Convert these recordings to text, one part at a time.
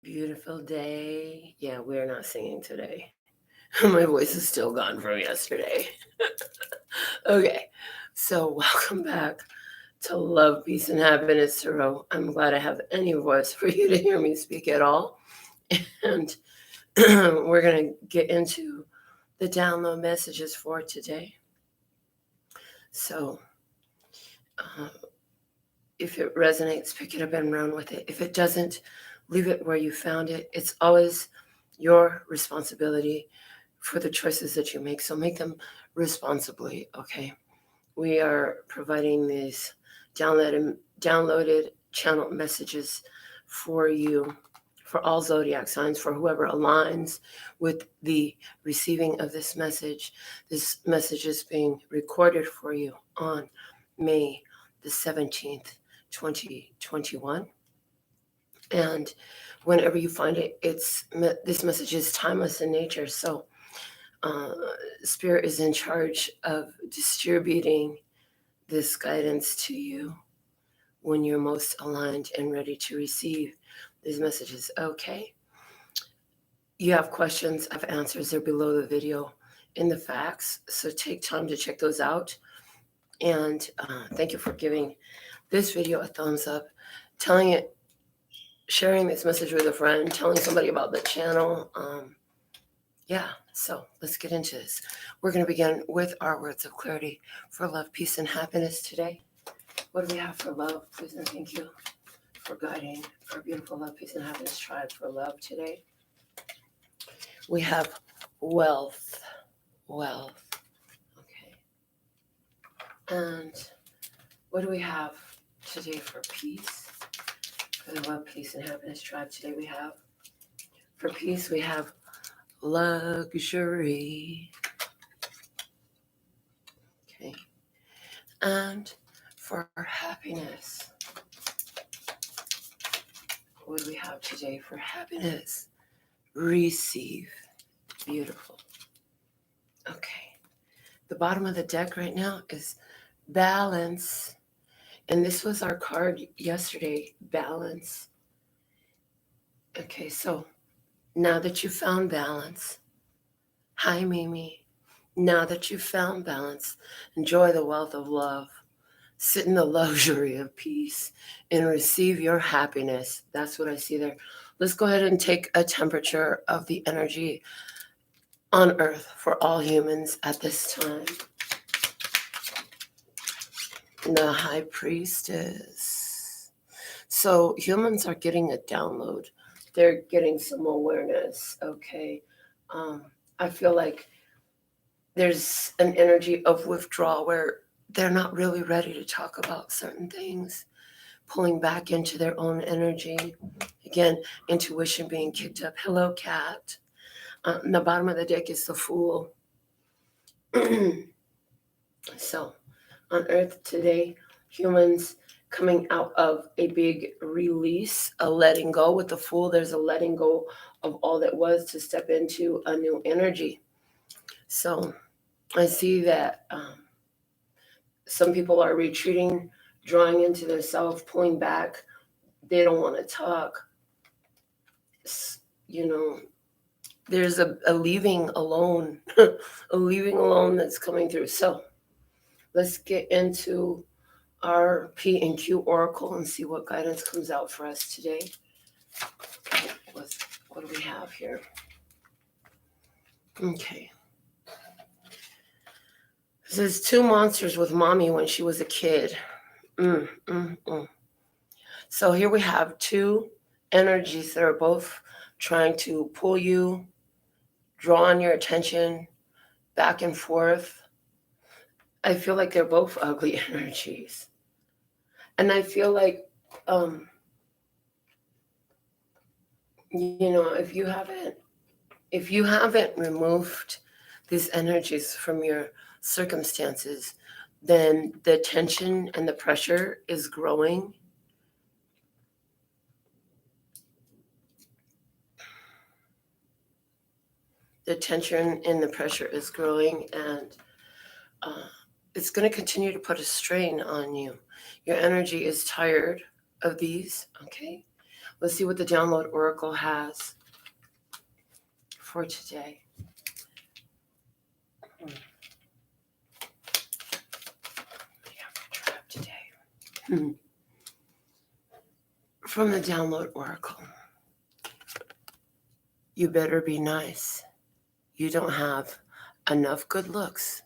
Beautiful day. Yeah, we're not singing today. My voice is still gone from yesterday. Okay, so welcome back to Love, Peace, and Happiness Tarot. I'm glad I have any voice for you to hear me speak at all. And we're going to get into the download messages for today. So if it resonates, pick it up and run with it. If it doesn't, leave it where you found it. It's always your responsibility for the choices that you make. So make them responsibly, okay? We are providing these downloaded channel messages for you, for all zodiac signs, for whoever aligns with the receiving of this message. This message is being recorded for you on May the 17th, 2021. And whenever you find it, this message is timeless in nature. So Spirit is in charge of distributing this guidance to you when you're most aligned and ready to receive these messages. Okay. You have questions, I have answers. They're below the video in the facts. So take time to check those out. And thank you for giving this video a thumbs up, sharing this message with a friend, telling somebody about the channel. So let's get into this. We're going to begin with our words of clarity for love, peace, and happiness today. What do we have for love? Please and thank you for guiding our beautiful Love, Peace, and Happiness tribe for love today. We have wealth. Okay. And what do we have today for peace? For the Love, Peace, and Happiness tribe today we have, for peace, we have luxury. Okay. And for happiness, what do we have today for happiness? Receive. Beautiful. Okay. The bottom of the deck right now is balance. And this was our card yesterday, balance. Okay, so now that you found balance, hi Mimi, now that you found balance, enjoy the wealth of love, sit in the luxury of peace, and receive your happiness. That's what I see there. Let's go ahead and take a temperature of the energy on Earth for all humans at this time. The High Priestess. So humans are getting a download. They're getting some awareness, okay? I feel like there's an energy of withdrawal where they're not really ready to talk about certain things, pulling back into their own energy. Again, intuition being kicked up. Hello, cat. The bottom of the deck is the Fool. So, on Earth today, humans coming out of a big release, a letting go. With the Fool, there's a letting go of all that was to step into a new energy. So I see that some people are retreating, drawing into their self, pulling back. They don't want to talk. There's a leaving alone, a leaving alone that's coming through. So let's get into our P and Q Oracle and see what guidance comes out for us today. Okay, what do we have here? Okay. It says 2 monsters with mommy when she was a kid. So here we have 2 energies that are both trying to pull you, draw on your attention, back and forth. I feel like they're both ugly energies. And I feel like, if you haven't removed these energies from your circumstances, then the tension and the pressure is growing. The tension and the pressure is growing, and it's going to continue to put a strain on you. Your energy is tired of these, okay? Let's see what the download oracle has for today. Today. From the download oracle. You better be nice. You don't have enough good looks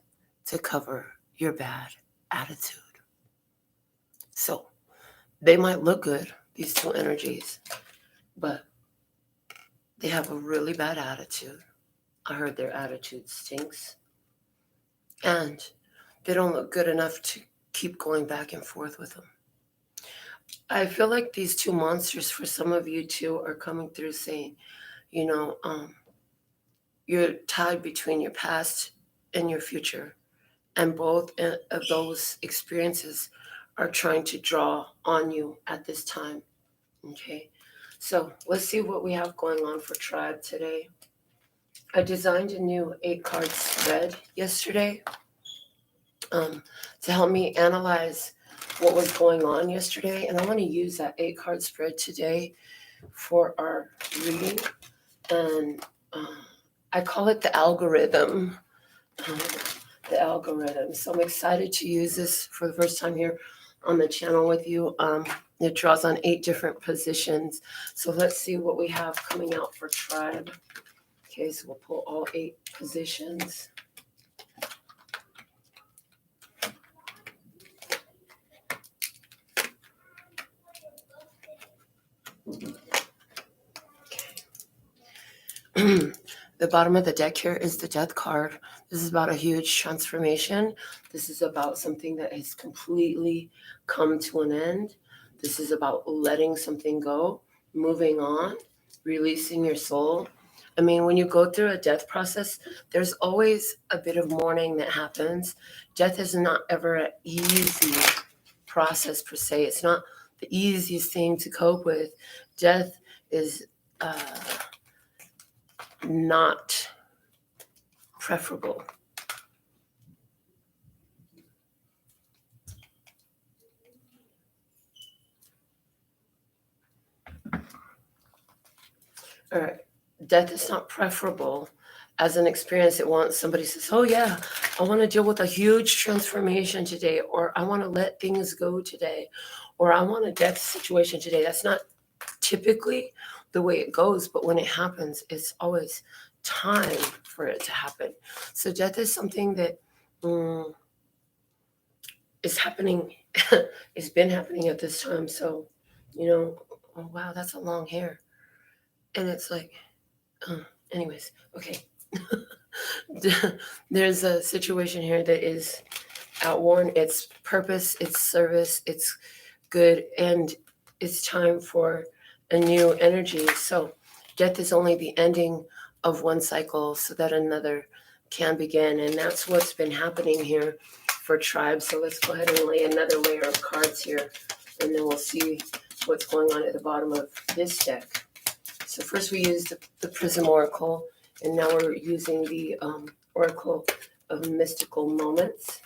to cover your bad attitude. So they might look good, these two energies, but they have a really bad attitude. I heard their attitude stinks. And they don't look good enough to keep going back and forth with them. I feel like these two monsters, for some of you too, are coming through saying, you're tied between your past and your future. And both of those experiences are trying to draw on you at this time. Okay, so let's see what we have going on for tribe today. I designed a new 8-card spread yesterday to help me analyze what was going on yesterday. And I want to use that 8-card spread today for our reading. And I call it the algorithm. The algorithm. So I'm excited to use this for the first time here on the channel with you. It draws on 8 different positions. So let's see what we have coming out for tribe. Okay, so we'll pull all 8 positions. Okay. The bottom of the deck here is the Death card. This is about a huge transformation. This is about something that has completely come to an end. This is about letting something go, moving on, releasing your soul. I mean, when you go through a death process, there's always a bit of mourning that happens. Death is not ever an easy process per se. It's not the easiest thing to cope with. Death is not preferable. All right. Death is not preferable as an experience. It wants somebody says, oh yeah, I want to deal with a huge transformation today, or I want to let things go today, or I want a death situation today. That's not typically the way it goes, but when it happens, it's always time for it to happen. So death is something that is happening. It's been happening at this time. So, oh wow, that's a long hair. And it's like, anyways, okay. There's a situation here that is outworn. It's purpose, it's service, it's good, and it's time for a new energy. So death is only the ending of one cycle so that another can begin. And that's what's been happening here for tribes. So let's go ahead and lay another layer of cards here, and then we'll see what's going on at the bottom of this deck. So first we used the Prism Oracle, and now we're using the Oracle of Mystical Moments.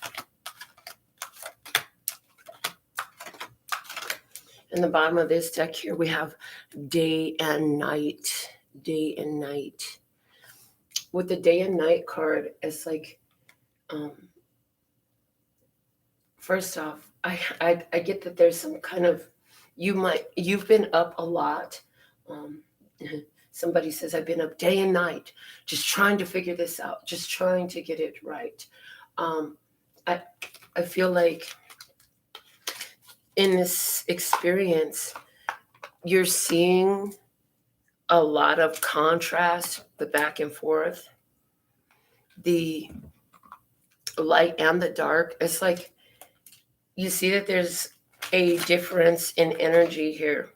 In the bottom of this deck here, we have day and night. Day and night. With the day and night card, it's like, first off, I get that there's some kind of, you've been up a lot. Somebody says, I've been up day and night, just trying to figure this out, just trying to get it right. I feel like in this experience, you're seeing a lot of contrast, the back and forth, the light and the dark. It's like you see that there's a difference in energy here.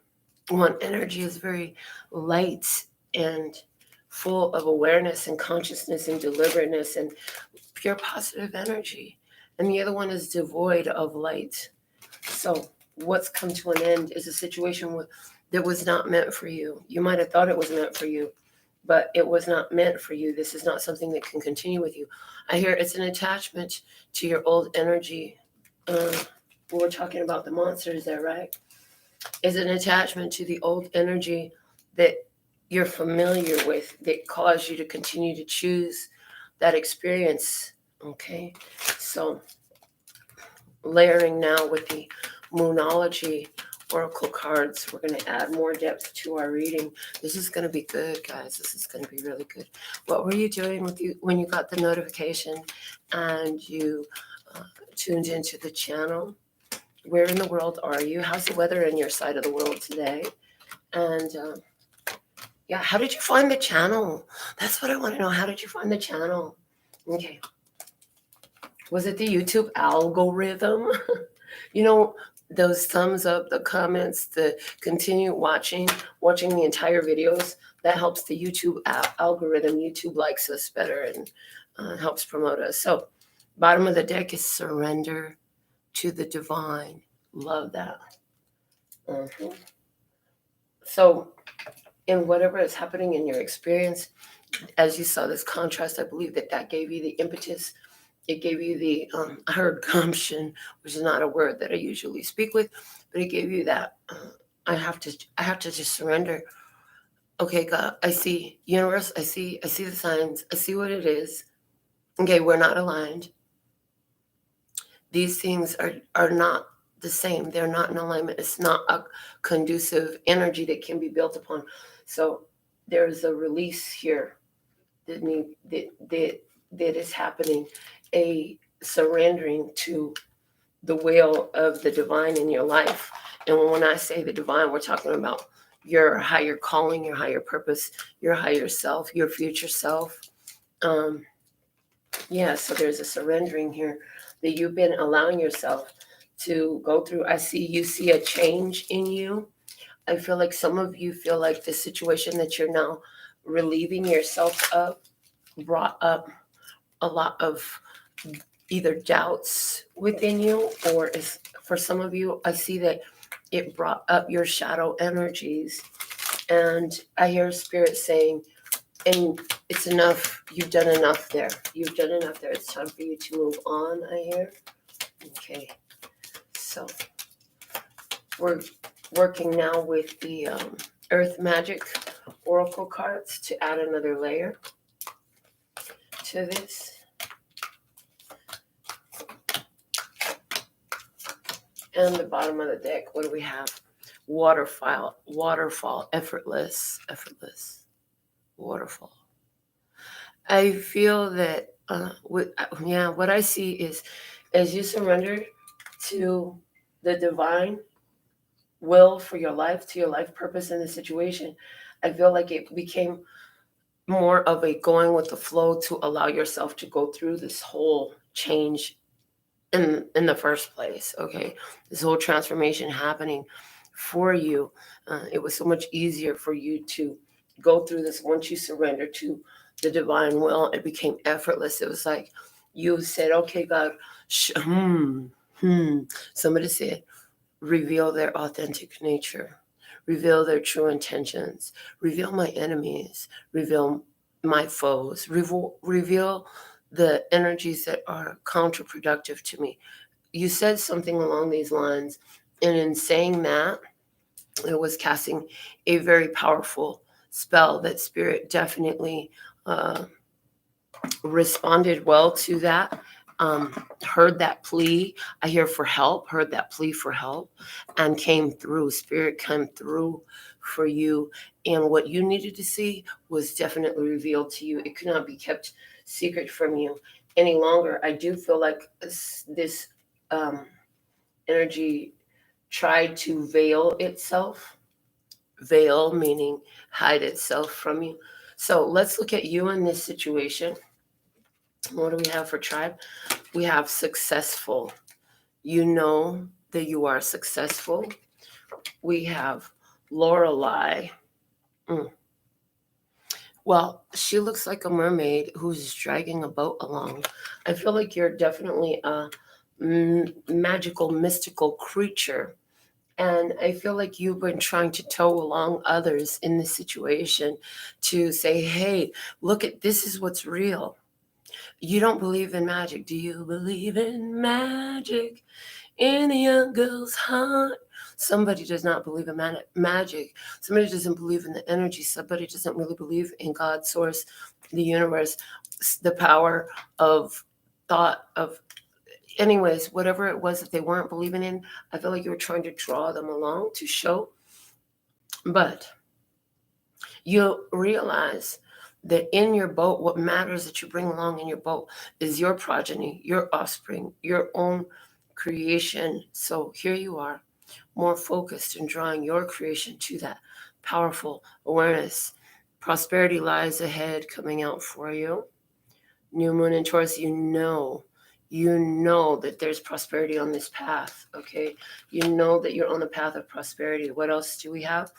One energy is very light and full of awareness and consciousness and deliberateness and pure positive energy. And the other one is devoid of light. So what's come to an end is a situation that was not meant for you. You might have thought it was meant for you, but it was not meant for you. This is not something that can continue with you. I hear it's an attachment to your old energy. We're talking about the monsters there, right? is an attachment to the old energy that you're familiar with that caused you to continue to choose that experience. Okay, so layering now with the Moonology Oracle cards, we're going to add more depth to our reading. This is going to be good, guys. This is going to be really good. What were you doing when you got the notification and you tuned into the channel? Where in the world are you? How's the weather in your side of the world today? And yeah, how did you find the channel? That's what I want to know. How did you find the channel? Okay. Was it the YouTube algorithm? You know, those thumbs up, the comments, the continue watching the entire videos, that helps the YouTube algorithm. YouTube likes us better and helps promote us. So bottom of the deck is surrender to the divine. Love that. So in whatever is happening in your experience, as you saw this contrast, I believe that gave you the impetus. It gave you the, I heard gumption, which is not a word that I usually speak with, but it gave you that, I have to just surrender. Okay, God, I see universe. I see the signs. I see what it is. Okay, we're not aligned. These things are not the same. They're not in alignment. It's not a conducive energy that can be built upon. So there's a release here that is happening, a surrendering to the will of the divine in your life. And when I say the divine, we're talking about your higher calling, your higher purpose, your higher self, your future self. Yeah, so there's a surrendering here that you've been allowing yourself to go through. You see a change in you. I feel like some of you feel like the situation that you're now relieving yourself of brought up a lot of either doubts within you, or for some of you, I see that it brought up your shadow energies. And I hear Spirit saying, and it's enough. You've done enough there. You've done enough there. It's time for you to move on, I hear. Okay. So we're working now with the Earth Magic Oracle cards to add another layer to this. And the bottom of the deck, what do we have? Waterfall, effortless, waterfall. I feel that what I see is, as you surrender to the divine will for your life, to your life purpose in the situation, I feel like it became more of a going with the flow to allow yourself to go through this whole change in the first place. Okay, this whole transformation happening for you. It was so much easier for you to go through this once you surrender to the divine will. It became effortless. It was like you said, okay, God, somebody said, reveal their authentic nature, reveal their true intentions, reveal my enemies, reveal my foes, reveal the energies that are counterproductive to me. You said something along these lines, and in saying that, it was casting a very powerful spell that Spirit definitely responded well to that. Heard that plea, I hear for help, heard that plea for help, and came through. Spirit came through for you, and what you needed to see was definitely revealed to you. It could not be kept secret from you any longer. I do feel like this energy tried to veil itself. Veil meaning hide itself from you. So let's look at you in this situation. What do we have for tribe? We have successful. You know that you are successful. We have Lorelei. Well, she looks like a mermaid who's dragging a boat along. I feel like you're definitely a magical, mystical creature. And I feel like you've been trying to tow along others in this situation to say, hey, look at, this is what's real. You don't believe in magic. Do you believe in magic in a young girl's heart? Somebody does not believe in magic. Somebody doesn't believe in the energy. Somebody doesn't really believe in God, source, the universe, the power of thought, of anyways, whatever it was that they weren't believing in. I feel like you were trying to draw them along to show. But you realize that in your boat, what matters that you bring along in your boat is your progeny, your offspring, your own creation. So here you are, more focused in drawing your creation to that powerful awareness. Prosperity lies ahead coming out for you. New moon in Taurus, you know that there's prosperity on this path, okay? You know that you're on the path of prosperity. What else do we have?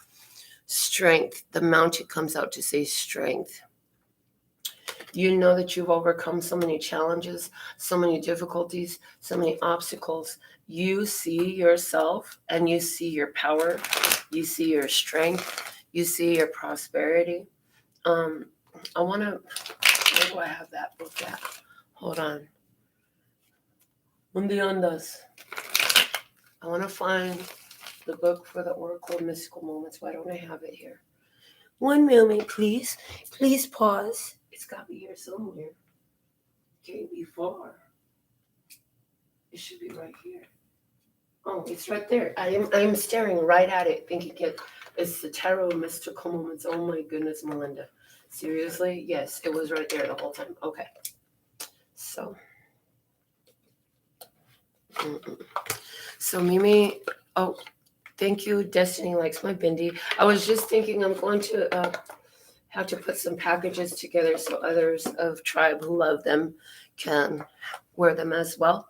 Strength. The mountain comes out to say strength. You know that you've overcome so many challenges, so many difficulties, so many obstacles. You see yourself and you see your power. You see your strength. You see your prosperity. I want to, where do I have that book at? Hold on. ¿Dónde andas? I want to find the book for the Oracle of Mystical Moments. Why don't I have it here? One moment, please. Please pause. It's got to be here somewhere. Can't be far. It should be right here. Oh, it's right there. I am staring right at it, thinking it's the Tarot of Mystical Moments. Oh my goodness, Melinda. Seriously? Yes, it was right there the whole time. Okay. So. So Mimi, oh, thank you. Destiny likes my bindi. I was just thinking I'm going to have to put some packages together so others of tribe who love them can wear them as well.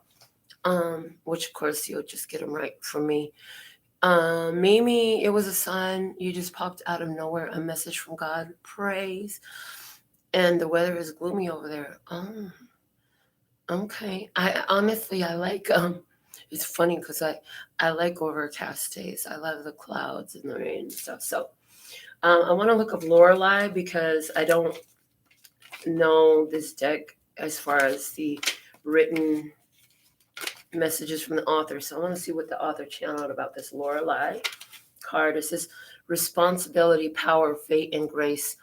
Which of course you'll just get them right from me. Mimi, it was a sign. You just popped out of nowhere. A message from God. Praise. And the weather is gloomy over there. Okay. I honestly, I like, it's funny because I like overcast days. I love the clouds and the rain and stuff. So I want to look up Lorelei because I don't know this deck as far as the written messages from the author. So I want to see what the author channeled about this Lorelei card. It says responsibility, power, fate, and grace.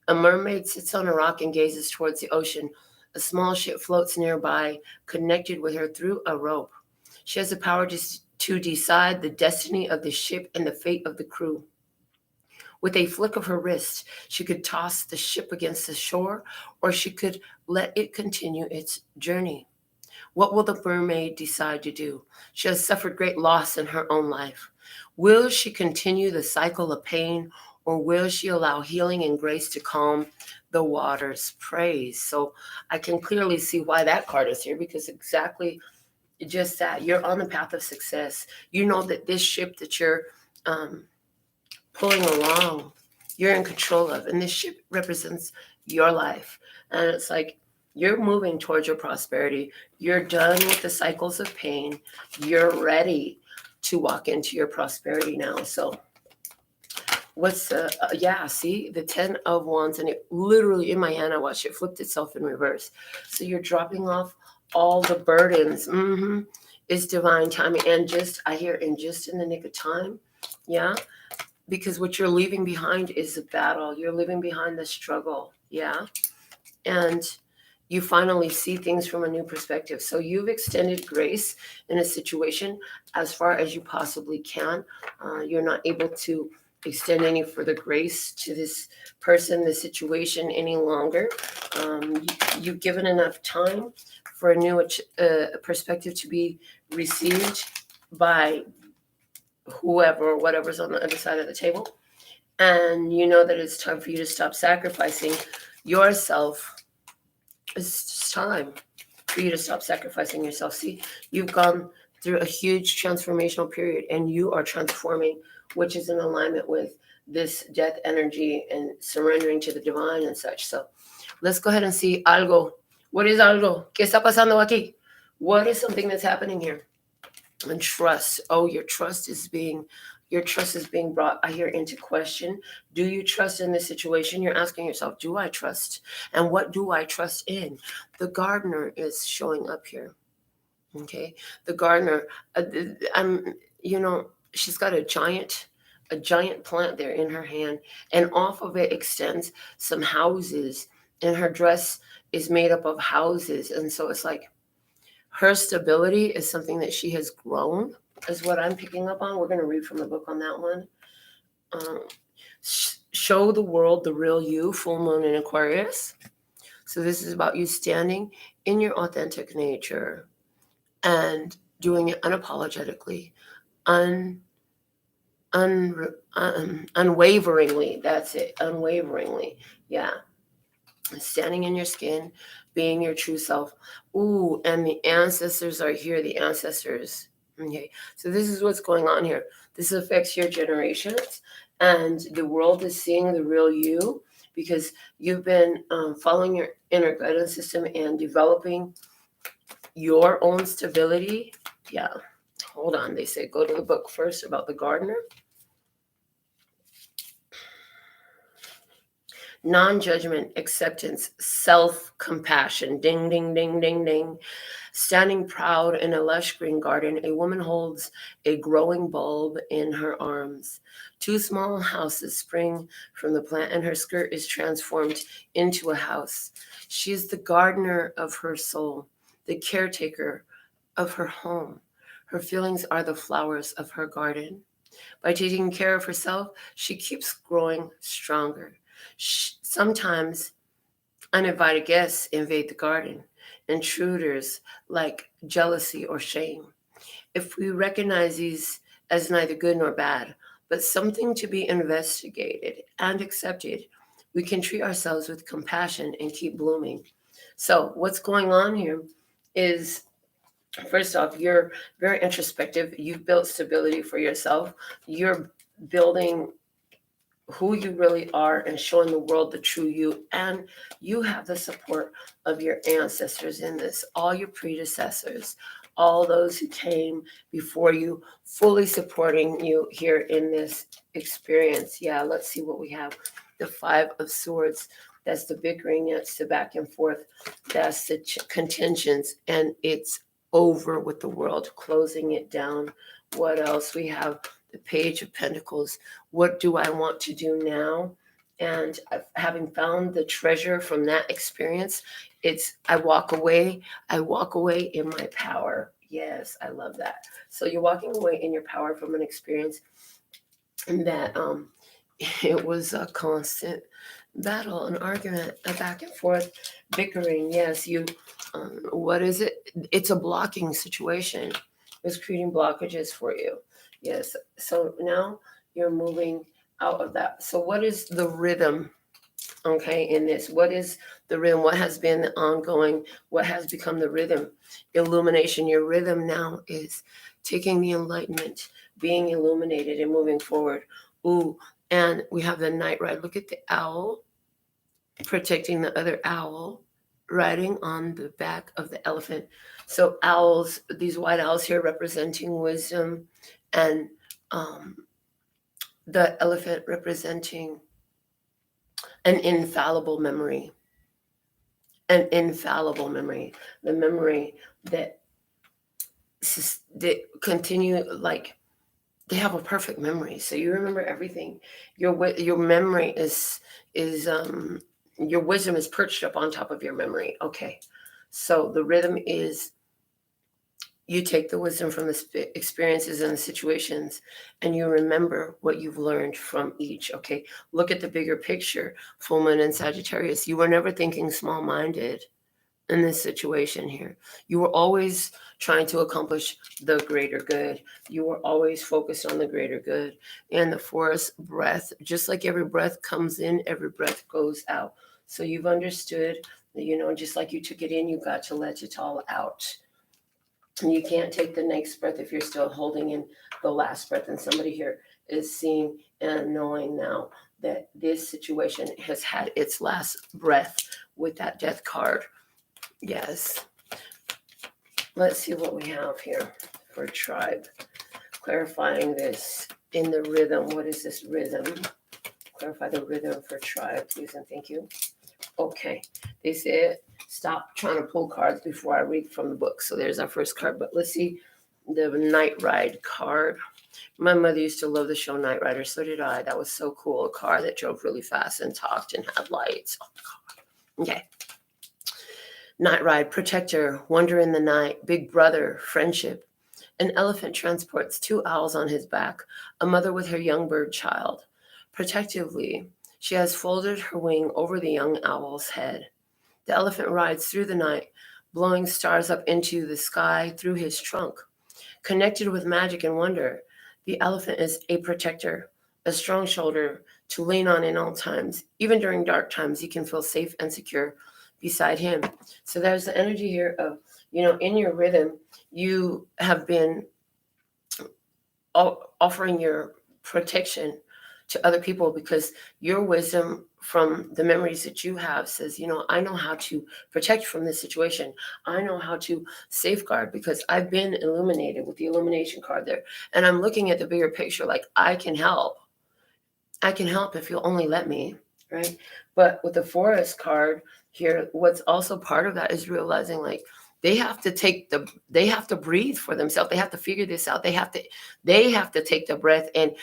A mermaid sits on a rock and gazes towards the ocean. A small ship floats nearby, connected with her through a rope. She has the power to decide the destiny of the ship and the fate of the crew. With a flick of her wrist, she could toss the ship against the shore, or she could let it continue its journey. What will the mermaid decide to do? She has suffered great loss in her own life. Will she continue the cycle of pain, or will she allow healing and grace to calm the waters? Praise. So I can clearly see why that card is here, because exactly just that. You're on the path of success. You know that this ship that you're pulling along, you're in control of, and this ship represents your life. And it's like you're moving towards your prosperity. You're done with the cycles of pain. You're ready to walk into your prosperity now. So what's see the 10 of Wands, and it literally in my hand, I watched it flipped itself in reverse. So you're dropping off all the burdens. It's divine timing, and I hear in the nick of time. Yeah, because what you're leaving behind is a battle. You're leaving behind the struggle. Yeah, and you finally see things from a new perspective. So you've extended grace in a situation as far as you possibly can. You're not able to extend any further grace to this person, this situation any longer. You've given enough time for a new perspective to be received by whoever or whatever's on the other side of the table. And you know that it's time for you to stop sacrificing yourself. It's time for you to stop sacrificing yourself. See, you've gone through a huge transformational period and you are transforming, which is in alignment with this death energy and surrendering to the divine and such. So let's go ahead and see algo. What is algo? ¿Qué está pasando aquí? What is something that's happening here? And trust. Oh, your trust is being brought, I hear, into question. Do you trust in this situation? You're asking yourself, do I trust? And what do I trust in? The gardener is showing up here. Okay. The gardener, she's got a giant plant there in her hand, and off of it extends some houses, and her dress is made up of houses. And so it's like her stability is something that she has grown, is what I'm picking up on. We're going to read from the book on that one. Show the world the real you, full moon in Aquarius. So this is about you standing in your authentic nature and doing it unapologetically, unwaveringly. That's it. Unwaveringly. Yeah. Standing in your skin, being your true self. Ooh, and the ancestors are here. The ancestors. Okay. So this is what's going on here. This affects your generations, and the world is seeing the real you because you've been following your inner guidance system and developing your own stability. Yeah. Hold on. They say go to the book first about the gardener. Non-judgment, acceptance, self-compassion. Ding, ding, ding, ding, ding. Standing proud in a lush green garden, a woman holds a growing bulb in her arms. Two small houses spring from the plant, and her skirt is transformed into a house. She is the gardener of her soul, the caretaker of her home. Her feelings are the flowers of her garden. By taking care of herself, she keeps growing stronger. Sometimes uninvited guests invade the garden, intruders like jealousy or shame. If we recognize these as neither good nor bad, but something to be investigated and accepted, we can treat ourselves with compassion and keep blooming. So what's going on here is, first off, you're very introspective. You've built stability for yourself. You're building who you really are and showing the world the true you. And you have the support of your ancestors in this, all your predecessors, all those who came before you, fully supporting you here in this experience. Yeah, let's see what we have. The Five of Swords. That's the bickering, it's the back and forth. That's the contentions, and it's over with the world, closing it down. What else? We have the Page of Pentacles. What do I want to do now? And having found the treasure from that experience, I walk away in my power. Yes, I love that. So you're walking away in your power from an experience that it was a constant battle, an argument, a back and forth, bickering. Yes, what is it? It's a blocking situation. It's creating blockages for you. Yes. So now you're moving out of that. So what is the rhythm? Okay, in this, what is the rhythm? What has been the ongoing? What has become the rhythm? Illumination. Your rhythm now is taking the enlightenment, being illuminated and moving forward. Ooh, and we have the night ride. Look at the owl protecting the other owl, riding on the back of the elephant. So owls, these white owls here representing wisdom, and the elephant representing an infallible memory. An infallible memory. The memory that continue, like they have a perfect memory. So you remember everything. Your memory is your wisdom is perched up on top of your memory. Okay. So the rhythm is you take the wisdom from the experiences and the situations, and you remember what you've learned from each. Okay, look at the bigger picture, full moon in Sagittarius. You were never thinking small-minded in this situation here. You were always trying to accomplish the greater good. You were always focused on the greater good. And the forest breath, just like every breath comes in, every breath goes out. So you've understood that, just like you took it in, you got to let it all out. And you can't take the next breath if you're still holding in the last breath. And somebody here is seeing and knowing now that this situation has had its last breath with that death card. Yes. Let's see what we have here for tribe. Clarifying this in the rhythm. What is this rhythm? Clarify the rhythm for tribe, please, and thank you. Okay. They said stop trying to pull cards before I read from the book. So there's our first card. But let's see the night ride card. My mother used to love the show Knight Rider. So did I. That was so cool. A car that drove really fast and talked and had lights. Oh, God. Okay. Night ride, protector, wonder in the night, big brother, friendship. An elephant transports 2 owls on his back, a mother with her young bird child. Protectively, she has folded her wing over the young owl's head. The elephant rides through the night, blowing stars up into the sky through his trunk. Connected with magic and wonder, the elephant is a protector, a strong shoulder to lean on in all times. Even during dark times, you can feel safe and secure beside him. So there's the energy here of, in your rhythm, you have been offering your protection to other people because your wisdom from the memories that you have says, I know how to protect from this situation. I know how to safeguard because I've been illuminated with the illumination card there. And I'm looking at the bigger picture, like I can help. I can help if you'll only let me, right? But with the Forest card here, what's also part of that is realizing like they have to breathe for themselves. They have to figure this out. They have to take the breath, and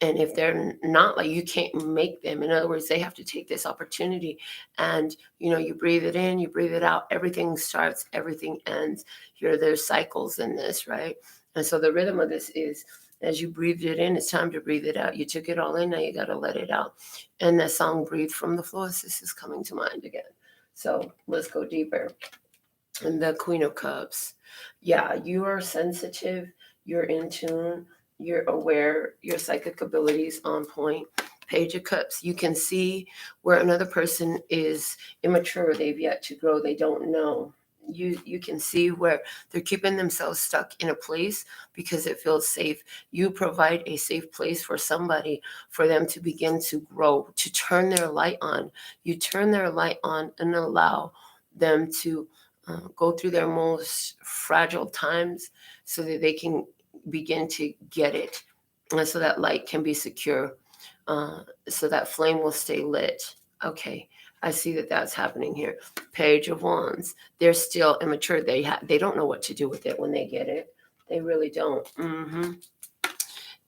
if they're not, like, you can't make them. In other words, they have to take this opportunity, and you breathe it in, you breathe it out. Everything starts, everything ends. There's cycles in this, right? And so the rhythm of this is, as you breathed it in, it's time to breathe it out. You took it all in, now you got to let it out. And that song, Breathe from the Floors, this is coming to mind again. So let's go deeper. And the Queen of Cups. Yeah, you are sensitive, you're in tune, you're aware, your psychic abilities on point. Page of Cups, you can see where another person is immature, they've yet to grow, they don't know. You can see where they're keeping themselves stuck in a place because it feels safe. You provide a safe place for somebody, for them to begin to grow, to turn their light on. You turn their light on and allow them to go through their most fragile times so that they can begin to get it, and so that light can be secure, so that flame will stay lit. Okay, I see that that's happening here. Page of Wands. They're still immature. They don't know what to do with it when they get it. They really don't.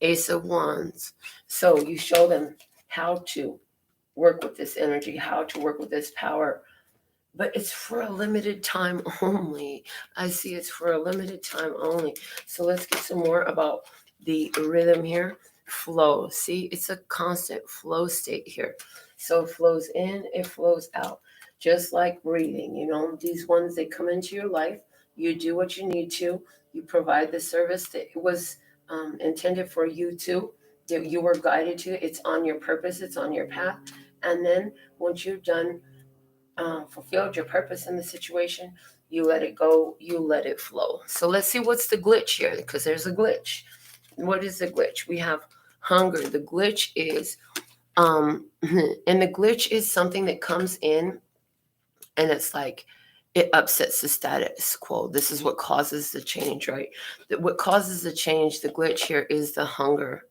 Ace of Wands. So you show them how to work with this energy, how to work with this power. But it's for a limited time only. I see it's for a limited time only. So let's get some more about the rhythm here. Flow. See, it's a constant flow state here. So it flows in, it flows out. Just like breathing, these ones, they come into your life. You do what you need to. You provide the service that was intended for you to, that you were guided to. It's on your purpose. It's on your path. And then once you've done fulfilled your purpose in the situation, you let it go, you let it flow. So let's see what's the glitch here, because there's a glitch. What is the glitch? We have hunger. The glitch is, and the glitch is something that comes in and it's like, it upsets the status quo. This is what causes the change, right? What causes the change, the glitch here is the hunger.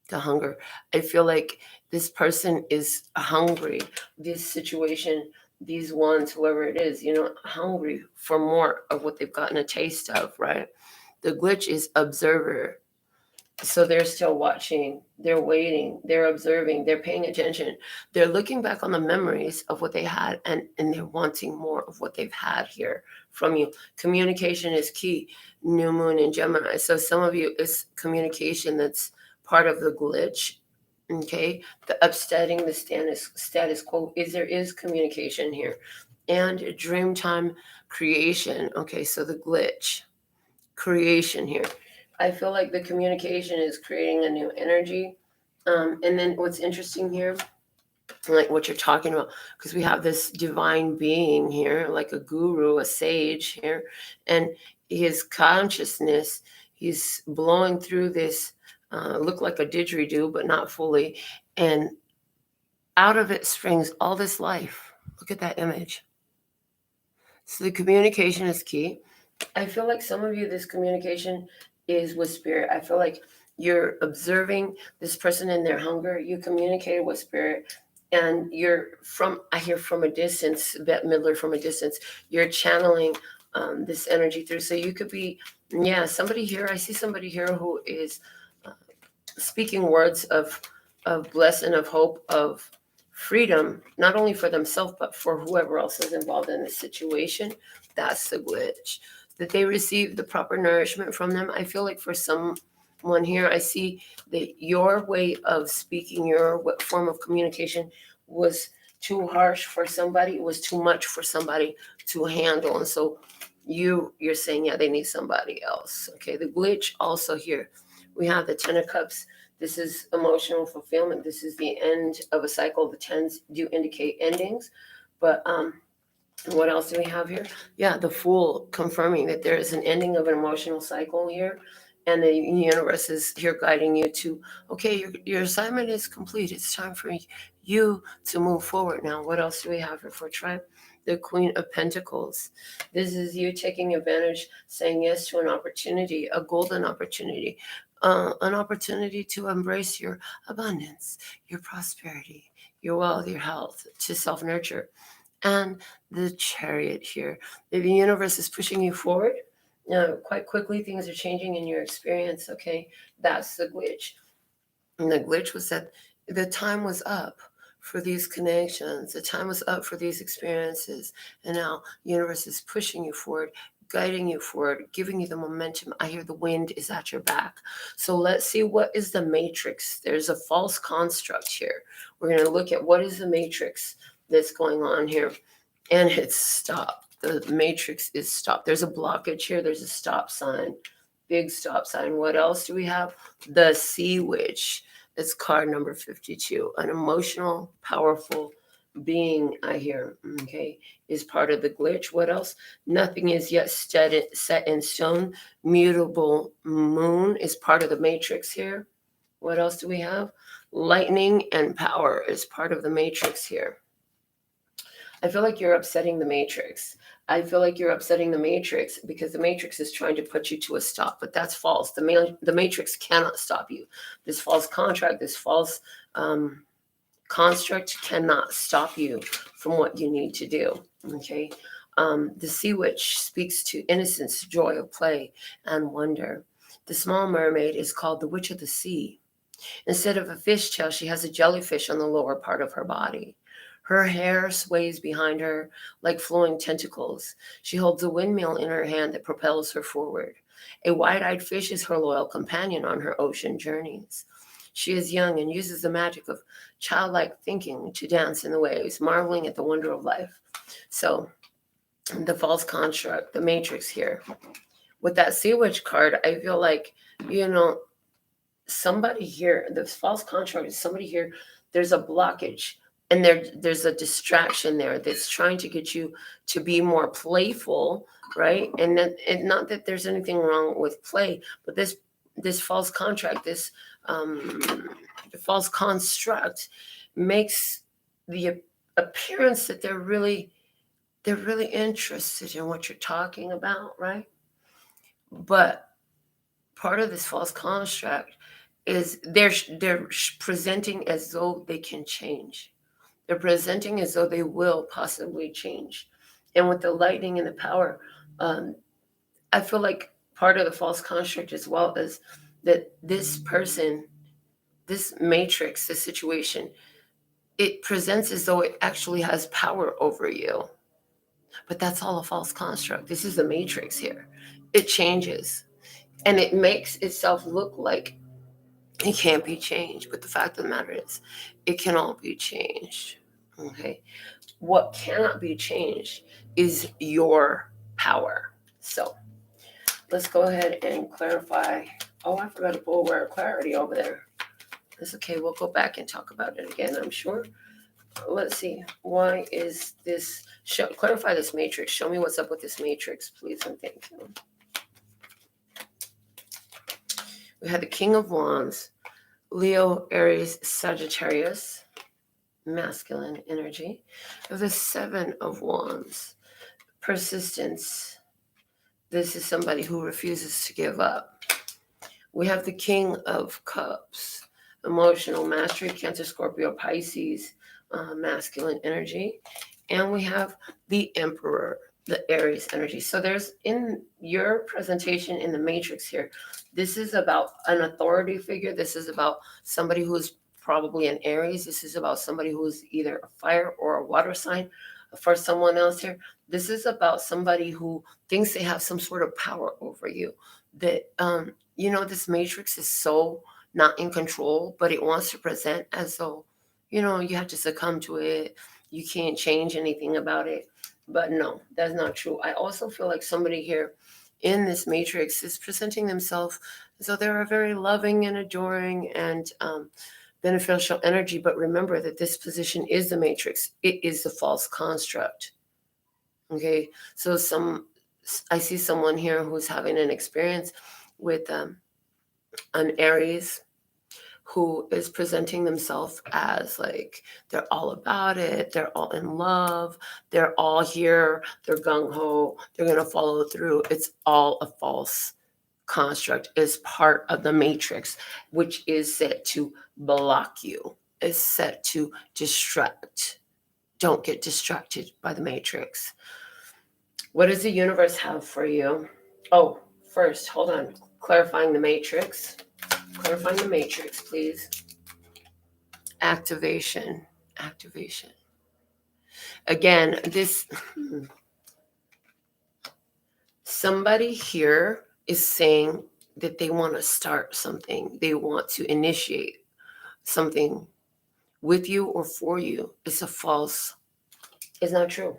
The hunger. I feel like this person is hungry. This situation, these ones, whoever it is, hungry for more of what they've gotten a taste of, right? The glitch is observer. So they're still watching, they're waiting, they're observing, they're paying attention. They're looking back on the memories of what they had, and they're wanting more of what they've had here from you. Communication is key. New moon in Gemini. So some of you, it's communication that's part of the glitch. Okay, the upsetting the status quo is there is communication here. And dreamtime creation. Okay, so the glitch, creation here. I feel like the communication is creating a new energy. And then what's interesting here, like what you're talking about, because we have this divine being here, like a guru, a sage here, and his consciousness, he's blowing through this, look like a didgeridoo, but not fully. And out of it springs all this life. Look at that image. So the communication is key. I feel like some of you, this communication is with spirit. I feel like you're observing this person in their hunger. You communicated with spirit, and I hear from a distance, Bette Midler from a distance, you're channeling this energy through. So you could be, somebody here. I see somebody here who is speaking words of blessing, of hope, of freedom, not only for themselves, but for whoever else is involved in the situation. That's the glitch. That they receive the proper nourishment from them. I feel like for someone here, I see that your way of speaking, your form of communication was too harsh for somebody. It was too much for somebody to handle. And so you're saying, yeah, they need somebody else. Okay, the glitch also here, we have the Ten of Cups. This is emotional fulfillment. This is the end of a cycle. The tens do indicate endings. But what else do we have here? Yeah, the Fool, confirming that there is an ending of an emotional cycle here. And the universe is here guiding you to, okay, your assignment is complete. It's time for you to move forward now. What else do we have here for tribe? The Queen of Pentacles. This is you taking advantage, saying yes to an opportunity, a golden opportunity. An opportunity to embrace your abundance, your prosperity, your wealth, your health, to self-nurture. And the Chariot here. The universe is pushing you forward. Quite quickly, things are changing in your experience, okay? That's the glitch. And the glitch was that the time was up for these connections. The time was up for these experiences. And now the universe is pushing you forward, guiding you forward, giving you the momentum. I hear the wind is at your back. So let's see, what is the matrix? There's a false construct here. We're going to look at what is the matrix that's going on here. And it's stopped. The matrix is stopped. There's a blockage here. There's a stop sign. Big stop sign. What else do we have? The Sea Witch. It's card number 52. An emotional, powerful being, I hear, okay, is part of the glitch. What else? Nothing is yet set in stone. Mutable moon is part of the matrix here. What else do we have? Lightning and power is part of the matrix here. I feel like you're upsetting the matrix. I feel like you're upsetting the matrix because the matrix is trying to put you to a stop, but that's false. The matrix cannot stop you. This false contract, this false construct cannot stop you from what you need to do. Okay. The Sea Witch speaks to innocence, joy of play, and wonder. The Small Mermaid is called the Witch of the Sea. Instead of a fishtail, she has a jellyfish on the lower part of her body. Her hair sways behind her like flowing tentacles. She holds a windmill in her hand that propels her forward. A wide-eyed fish is her loyal companion on her ocean journeys. She is young and uses the magic of childlike thinking to dance in the waves, marveling at the wonder of life. So, the false construct, the matrix here. With that Sea Witch card, I feel like, somebody here, the false construct is somebody here, there's a blockage. And there's a distraction there that's trying to get you to be more playful, right? And not that there's anything wrong with play, but this false contract, this false construct makes the appearance that they're really interested in what you're talking about, right? But part of this false construct is they're presenting as though they can change. They're presenting as though they will possibly change. And with the lightning and the power, I feel like part of the false construct as well is that this person, this matrix, this situation, it presents as though it actually has power over you. But that's all a false construct. This is the matrix here. It changes. And it makes itself look like it can't be changed. But the fact of the matter is, it can all be changed. Okay. What cannot be changed is your power. So let's go ahead and clarify. Oh, I forgot to pull a word of clarity over there. It's okay. We'll go back and talk about it again, I'm sure. Let's see. Why is this? Clarify this matrix. Show me what's up with this matrix, please, and thank you. We had the King of Wands, Leo, Aries, Sagittarius, masculine energy. Of the Seven of Wands, persistence. This is somebody who refuses to give up. We have the King of Cups, emotional mastery, Cancer, Scorpio, Pisces, masculine energy. And we have the Emperor. the Aries energy. So there's, in your presentation in the matrix here, this is about an authority figure. This is about somebody who is probably an Aries. This is about somebody who is either a fire or a water sign. For someone else here, this is about somebody who thinks they have some sort of power over you. That, this matrix is so not in control, but it wants to present as though, you have to succumb to it. You can't change anything about it. But no, that's not true. I also feel like somebody here in this matrix is presenting themselves as though they're a very loving and adoring and beneficial energy. But remember that this position is the matrix. It is the false construct. Okay, so I see someone here who's having an experience with an Aries who is presenting themselves as like they're all about it, they're all in love, they're all here, they're gung-ho, they're going to follow through. It's all a false construct. Is part of the matrix, which is set to block you, is set to distract. Don't get distracted by the matrix. What does the universe have for you? Oh, first, hold on. Clarifying the matrix. Clarifying the matrix, please. Activation. Again, somebody here is saying that they want to start something. They want to initiate something with you or for you. It's not true.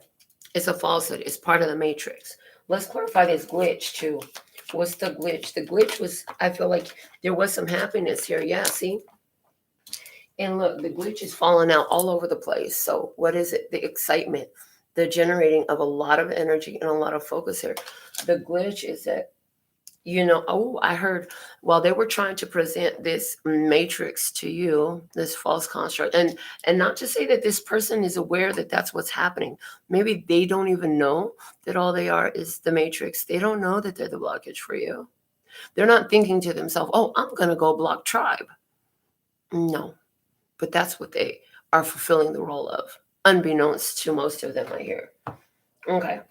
It's a falsehood. It's part of the matrix. Let's clarify this glitch too. What's the glitch? The glitch was, I feel like there was some happiness here. Yeah, see? And look, the glitch is falling out all over the place. So what is it? The excitement, the generating of a lot of energy and a lot of focus here. The glitch is that, I heard while they were trying to present this matrix to you, this false construct, and not to say that this person is aware that that's what's happening. Maybe they don't even know that all they are is the matrix. They don't know that they're the blockage for you. They're not thinking to themselves, oh, I'm going to go block tribe. No, but that's what they are fulfilling the role of, unbeknownst to most of them, I hear. Okay.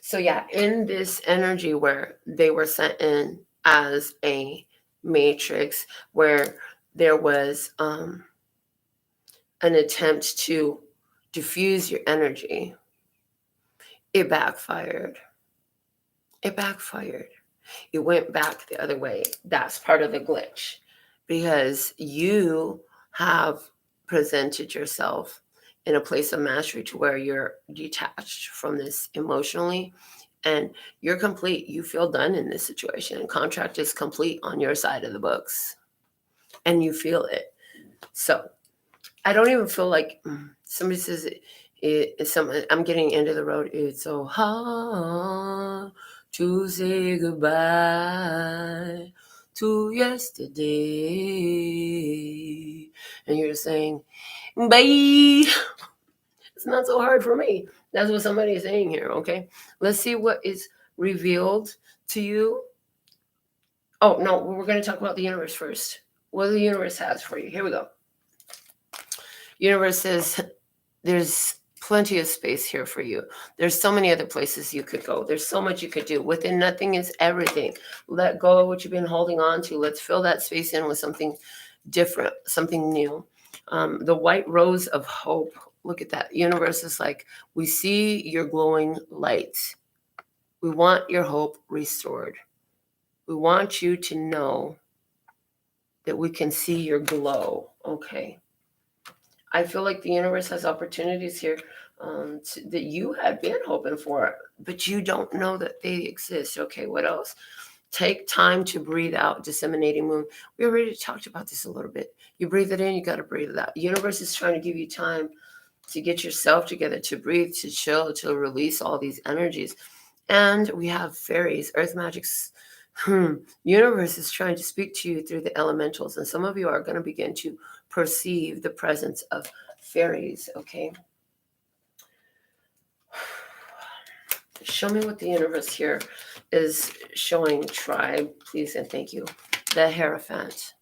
So yeah, in this energy where they were sent in as a matrix, where there was an attempt to diffuse your energy, it backfired. It went back the other way. That's part of the glitch, because you have presented yourself in a place of mastery to where you're detached from this emotionally and you're complete. You feel done in this situation. Contract is complete on your side of the books and you feel it. So I don't even feel like somebody says I'm getting into the road. It's so hard to say goodbye to yesterday. And you're saying, bye. It's not so hard for me. That's what somebody is saying here, okay? Let's see what is revealed to you. Oh, no, we're going to talk about the universe first. What the universe has for you. Here we go. Universe says there's plenty of space here for you. There's so many other places you could go. There's so much you could do. Within nothing is everything. Let go of what you've been holding on to. Let's fill that space in with something different, something new. The white rose of hope. Look at that. Universe is like, we see your glowing light. We want your hope restored. We want you to know that we can see your glow. Okay. I feel like the universe has opportunities here that you had been hoping for, but you don't know that they exist. Okay, what else? Take time to breathe out, disseminating moon. We already talked about this a little bit. You breathe it in, you got to breathe it out. The universe is trying to give you time to get yourself together, to breathe, to chill, to release all these energies. And we have fairies, earth magics. Universe is trying to speak to you through the elementals. And some of you are going to begin to perceive the presence of fairies, okay? Show me what the universe here is showing, tribe, please and thank you. The Hierophant,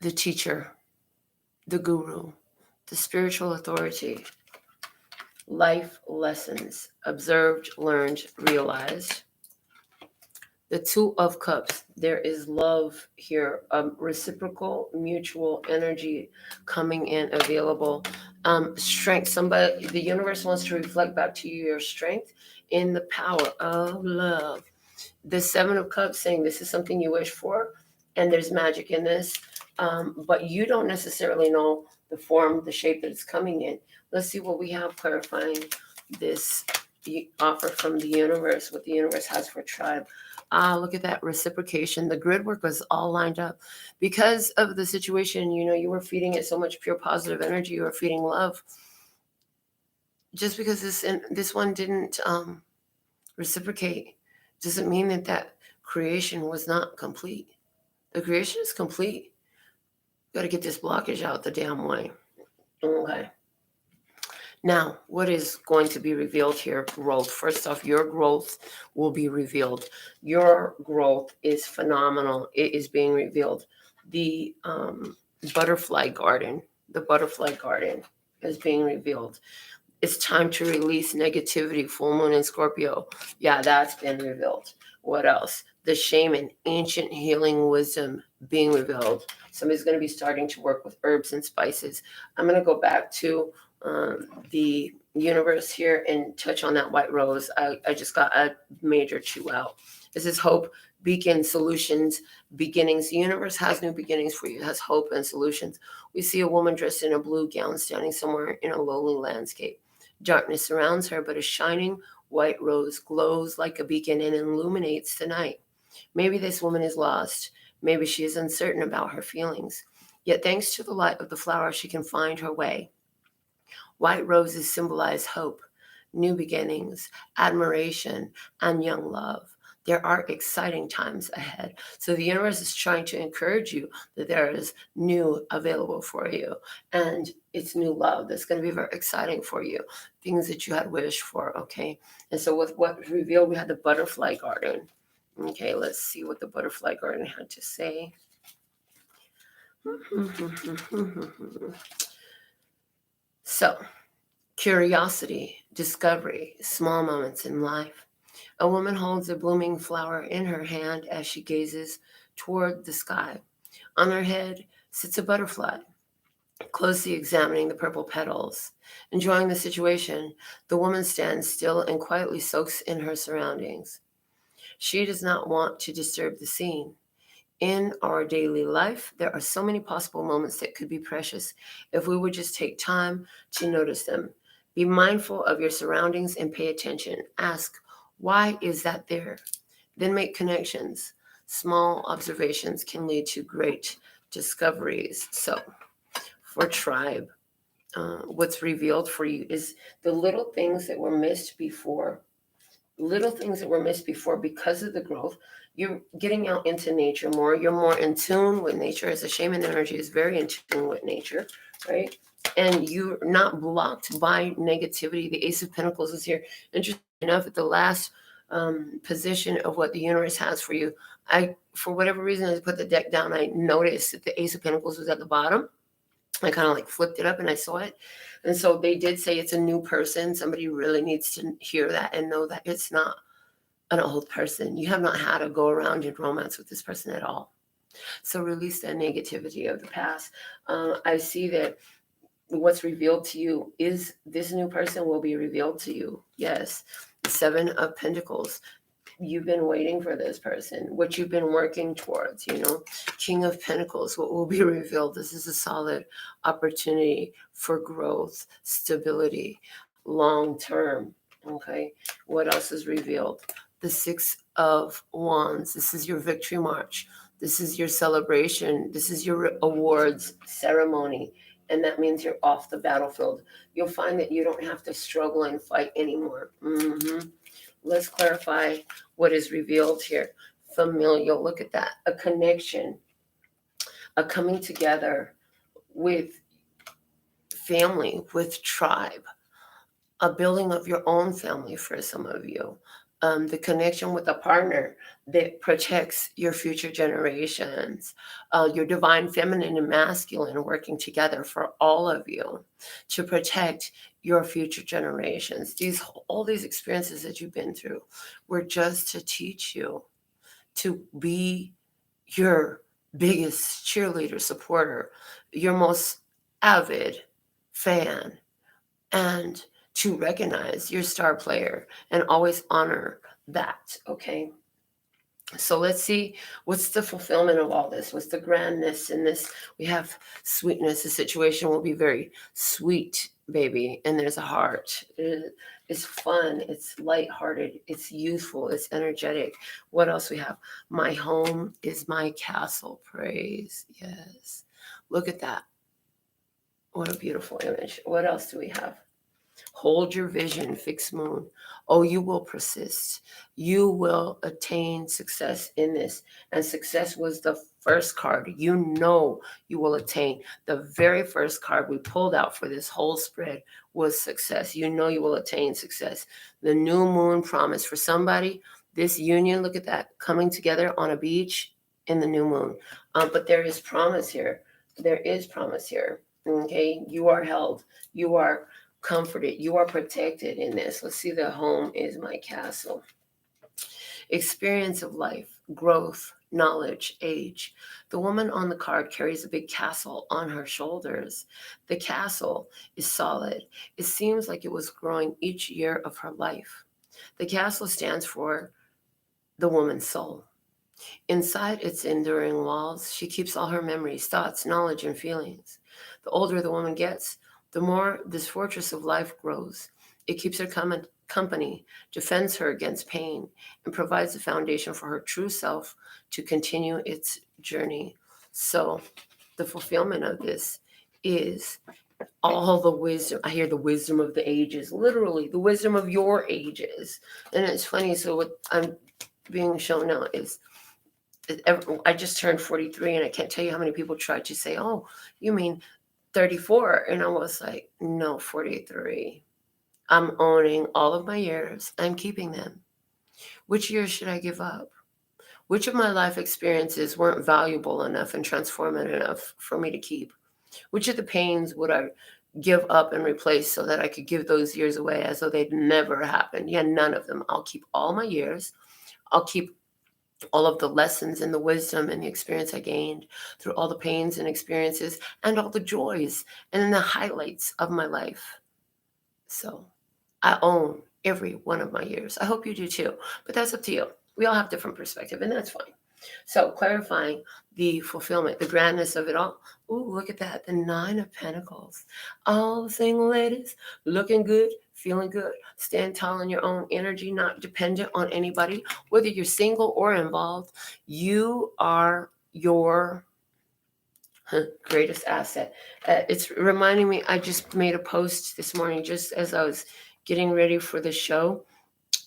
the teacher, the guru, the spiritual authority. life lessons, observed, learned, realized. The Two of Cups, there is love here, reciprocal, mutual energy coming in, available. Strength, somebody, the universe wants to reflect back to you your strength in the power of love. The Seven of Cups saying this is something you wish for, and there's magic in this, but you don't necessarily know the form, the shape that it's coming in. Let's see what we have clarifying this offer from the universe, what the universe has for tribe. Look at that reciprocation. The grid work was all lined up because of the situation. You were feeding it so much pure positive energy. You were feeding love. Just because this one didn't reciprocate doesn't mean that creation was not complete. The creation is complete. Got to get this blockage out the damn way. Okay. Now, what is going to be revealed here? Growth. First off, your growth will be revealed. Your growth is phenomenal. It is being revealed. The butterfly garden is being revealed. It's time to release negativity. Full moon in Scorpio. Yeah, that's been revealed. What else? The shaman, ancient healing wisdom being revealed. Somebody's going to be starting to work with herbs and spices. I'm going to go back to the universe here and touch on that white rose. I just got a major chew out. This is hope, beacon, solutions, beginnings. The universe has new beginnings for you. It has hope and solutions. We see a woman dressed in a blue gown standing somewhere in a lowly landscape. Darkness surrounds her, but a shining white rose glows like a beacon and illuminates the night. Maybe this woman is lost. Maybe she is uncertain about her feelings. Yet thanks to the light of the flower, she can find her way. White roses symbolize hope, new beginnings, admiration, and young love. There are exciting times ahead. So the universe is trying to encourage you that there is new available for you. And it's new love that's going to be very exciting for you. Things that you had wished for, okay? And so with what was revealed, we had the butterfly garden. Okay, let's see what the butterfly garden had to say. So, curiosity, discovery, small moments in life. A woman holds a blooming flower in her hand as she gazes toward the sky. On her head sits a butterfly, closely examining the purple petals. Enjoying the situation, the woman stands still and quietly soaks in her surroundings. She does not want to disturb the scene. In our daily life, there are so many possible moments that could be precious if we would just take time to notice them. Be mindful of your surroundings and pay attention. Ask, why is that there? Then make connections. Small observations can lead to great discoveries. So, for tribe, what's revealed for you is the little things that were missed before. Because of the growth. You're getting out into nature more. You're more in tune with nature. As a shaman, energy is very in tune with nature, right? And you're not blocked by negativity. The Ace of Pentacles is here. Interesting enough, at the last position of what the universe has for you, for whatever reason, I put the deck down. I noticed that the Ace of Pentacles was at the bottom. I kind of like flipped it up and I saw it. And so they did say it's a new person. Somebody really needs to hear that and know that it's not an old person. You have not had a go around in romance with this person at all. So release that negativity of the past. I see that what's revealed to you is this new person will be revealed to you. Yes. The Seven of Pentacles. You've been waiting for this person, what you've been working towards, King of Pentacles, what will be revealed. This is a solid opportunity for growth, stability, long term. Okay. What else is revealed? The Six of Wands. This is your victory march. This is your celebration. This is your awards ceremony. And that means you're off the battlefield. You'll find that you don't have to struggle and fight anymore. Let's clarify what is revealed here. Familial, look at that. A connection, a coming together with family, with tribe, a building of your own family for some of you, the connection with a partner that protects your future generations, your divine feminine and masculine working together for all of you to protect your future generations. All these experiences that you've been through were just to teach you to be your biggest cheerleader, supporter, your most avid fan, and to recognize your star player and always honor that, okay? So let's see, what's the fulfillment of all this? What's the grandness in this? We have sweetness. The situation will be very sweet, baby. And there's a heart. It's fun. It's lighthearted. It's youthful. It's energetic. What else we have? My home is my castle. Praise. Yes. Look at that. What a beautiful image. What else do we have? Hold your vision, fixed moon. Oh, you will persist. You will attain success in this. And success was the first card. You know you will attain. The very first card we pulled out for this whole spread was success. You know you will attain success. The new moon promise for somebody, this union, look at that, coming together on a beach in the new moon. But there is promise here. There is promise here. Okay, you are held. You are comforted. You are protected in this. Let's see, the home is my castle. Experience of life, growth, knowledge, age. The woman on the card carries a big castle on her shoulders. The castle is solid. It seems like it was growing each year of her life. The castle stands for the woman's soul. Inside its enduring walls, she keeps all her memories, thoughts, knowledge, and feelings. The older the woman gets, the more this fortress of life grows. It keeps her company, defends her against pain, and provides the foundation for her true self to continue its journey. So the fulfillment of this is all the wisdom. I hear the wisdom of the ages, literally the wisdom of your ages. And it's funny. So what I'm being shown now is I just turned 43, and I can't tell you how many people tried to say, oh, you mean 34? And I was like, no, 43. I'm owning all of my years. I'm keeping them. Which years should I give up? Which of my life experiences weren't valuable enough and transformative enough for me to keep? Which of the pains would I give up and replace so that I could give those years away as though they'd never happened? Yeah, none of them. I'll keep all my years. I'll keep all of the lessons and the wisdom and the experience I gained through all the pains and experiences and all the joys and the highlights of my life. So I own every one of my years. I hope you do too, but that's up to you. We all have different perspective, and that's fine. So clarifying the fulfillment, the grandness of it all. Ooh, look at that. The 9 of Pentacles. All the single ladies looking good, feeling good. Stand tall in your own energy, not dependent on anybody. Whether you're single or involved, you are your greatest asset. It's reminding me, I just made a post this morning just as I was getting ready for the show,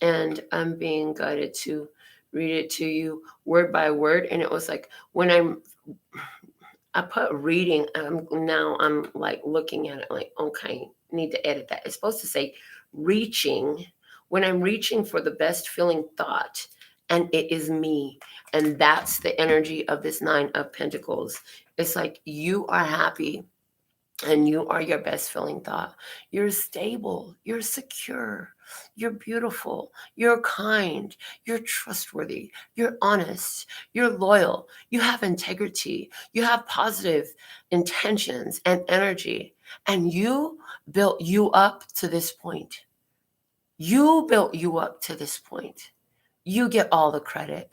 and I'm being guided to read it to you word by word. And it was like, I put reading, now I'm like looking at it like, okay, need to edit that. It's supposed to say reaching, when I'm reaching for the best feeling thought, and it is me. And that's the energy of this 9 of Pentacles. It's like you are happy and you are your best feeling thought. You're stable, you're secure, you're beautiful, you're kind, you're trustworthy, you're honest, you're loyal, you have integrity, you have positive intentions and energy, and you built you up to this point. You built you up to this point. You get all the credit.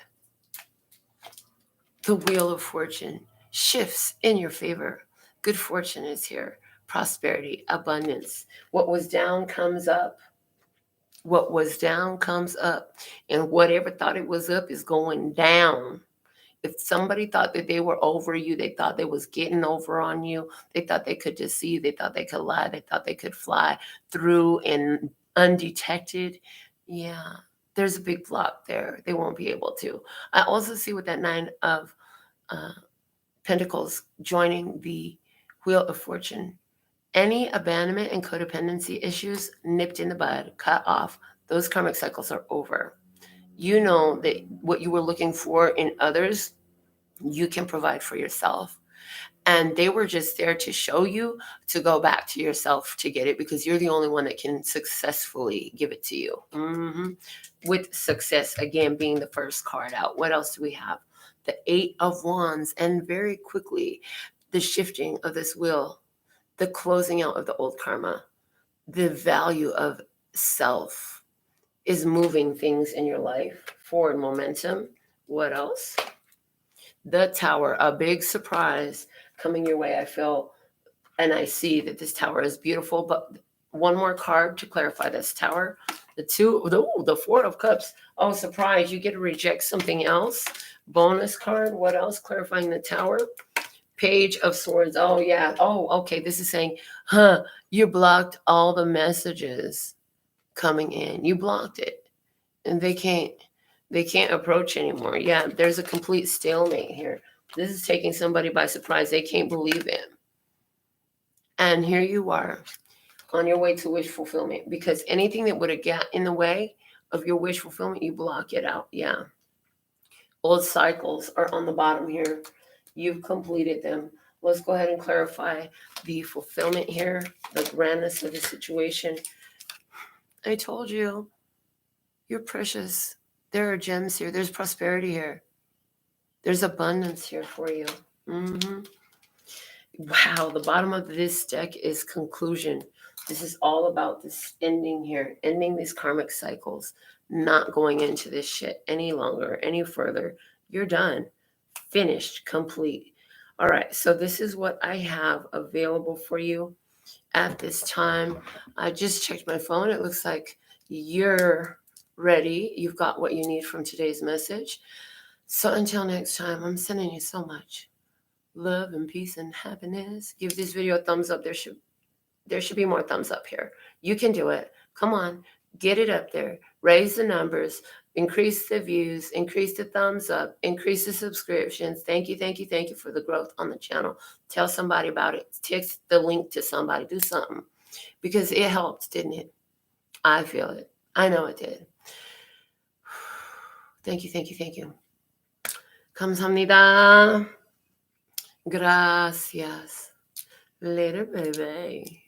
The wheel of fortune shifts in your favor. Good fortune is here. Prosperity, abundance. What was down comes up. What was down comes up. And whatever thought it was up is going down. If somebody thought that they were over you, they thought they was getting over on you, they thought they could deceive, they thought they could lie, they thought they could fly through and undetected. Yeah, there's a big block there. They won't be able to. I also see with that 9 of Pentacles joining the Wheel of Fortune. Any abandonment and codependency issues nipped in the bud, cut off. Those karmic cycles are over. You know that what you were looking for in others, you can provide for yourself. And they were just there to show you to go back to yourself to get it, because you're the only one that can successfully give it to you. With success, again, being the first card out. What else do we have? The 8 of Wands. And very quickly, the shifting of this wheel, the closing out of the old karma, the value of self is moving things in your life forward, momentum. What else? The Tower, a big surprise coming your way. I feel and I see that this Tower is beautiful, but one more card to clarify this Tower. The 4 of Cups. Oh, surprise, you get to reject something else. Bonus card. What else? Clarifying the Tower. Page of Swords. Oh, yeah. Oh, okay. This is saying, you blocked all the messages coming in. You blocked it. And they can't approach anymore. Yeah, there's a complete stalemate here. This is taking somebody by surprise. They can't believe it. And here you are on your way to wish fulfillment, because anything that would have got in the way of your wish fulfillment, you block it out. Yeah. Old cycles are on the bottom here. You've completed them. Let's go ahead and clarify the fulfillment here, the grandness of the situation. I told you, you're precious. There are gems here. There's prosperity here. There's abundance here for you. Wow, the bottom of this deck is conclusion. This is all about this ending here, ending these karmic cycles, not going into this shit any longer, any further. You're done, finished, complete. All right, so this is what I have available for you at this time. I just checked my phone. It looks like you're ready. You've got what you need from today's message. So until next time, I'm sending you so much love and peace and happiness. Give this video a thumbs up. There should be more thumbs up here. You can do it. Come on, get it up there. Raise the numbers, increase the views, increase the thumbs up, increase the subscriptions. Thank you for the growth on the channel. Tell somebody about it. Text the link to somebody. Do something, because it helped, didn't it? I feel it. I know it did. Thank you. 감사합니다. Gracias. Later, baby.